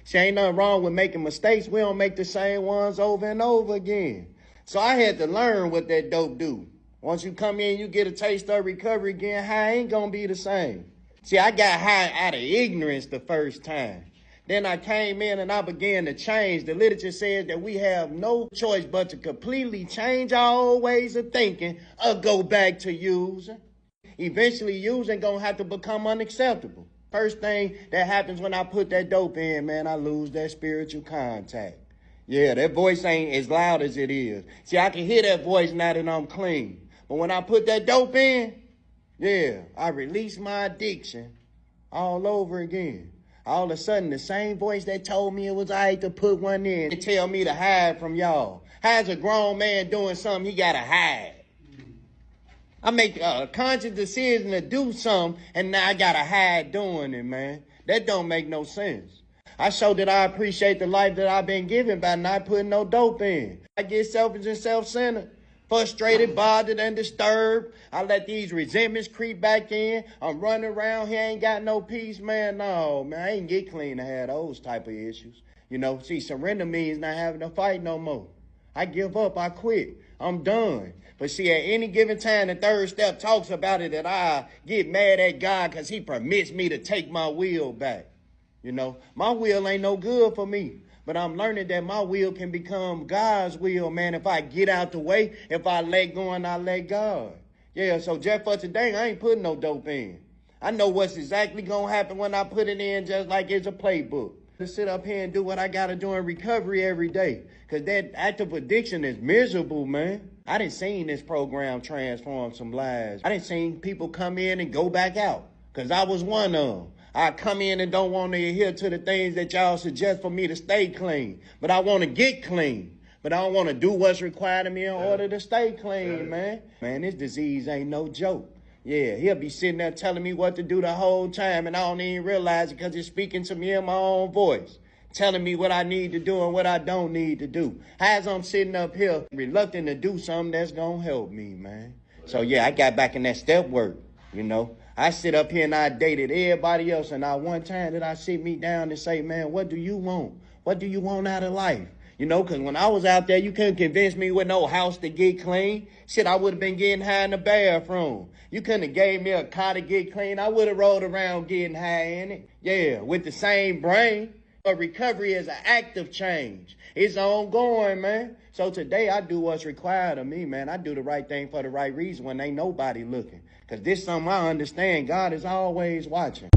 See, ain't nothing wrong with making mistakes. We don't make the same ones over and over again. So I had to learn what that dope do. Once you come in, you get a taste of recovery again, high ain't gonna be the same. See, I got high out of ignorance the first time. Then I came in and I began to change. The literature says that we have no choice but to completely change our old ways of thinking or go back to using. Eventually, using gonna have to become unacceptable. First thing that happens when I put that dope in, man, I lose that spiritual contact. Yeah, that voice ain't as loud as it is. See, I can hear that voice now that I'm clean. But when I put that dope in, yeah, I release my addiction all over again. All of a sudden, the same voice that told me it was all right to put one in and tell me to hide from y'all. How's a grown man doing something he gotta hide? I make a conscious decision to do something, and now I gotta hide doing it, man. That don't make no sense. I show that I appreciate the life that I've been given by not putting no dope in. I get selfish and self-centered, frustrated, bothered, and disturbed. I let these resentments creep back in. I'm running around here, ain't got no peace, man. No, man, I ain't get clean to have those type of issues. You know, see, surrender means not having to fight no more. I give up, I quit, I'm done. But see, at any given time, the third step talks about it, that I get mad at God because he permits me to take my will back. You know, my will ain't no good for me. But I'm learning that my will can become God's will, man, if I get out the way, if I let go and I let God. Yeah, so just for today, I ain't putting no dope in. I know what's exactly going to happen when I put it in, just like it's a playbook. To sit up here and do what I got to do in recovery every day. Because that active addiction is miserable, man. I done seen this program transform some lives. I done seen people come in and go back out. Because I was one of them. I come in and don't want to adhere to the things that y'all suggest for me to stay clean. But I want to get clean. But I don't want to do what's required of me in order to stay clean, man. Man, this disease ain't no joke. Yeah, he'll be sitting there telling me what to do the whole time, and I don't even realize it because it's speaking to me in my own voice, telling me what I need to do and what I don't need to do. As I'm sitting up here reluctant to do something that's going to help me, man. So, yeah, I got back in that step work, you know. I sit up here and I dated everybody else, and not one time did I sit me down and say, man, what do you want? What do you want out of life? You know, because when I was out there, you couldn't convince me with no house to get clean. Shit, I would have been getting high in the bathroom. You couldn't have gave me a car to get clean. I would have rolled around getting high in it. Yeah, with the same brain. But recovery is an active change. It's ongoing, man. So today I do what's required of me, man. I do the right thing for the right reason when ain't nobody looking. Because this is something I understand. God is always watching.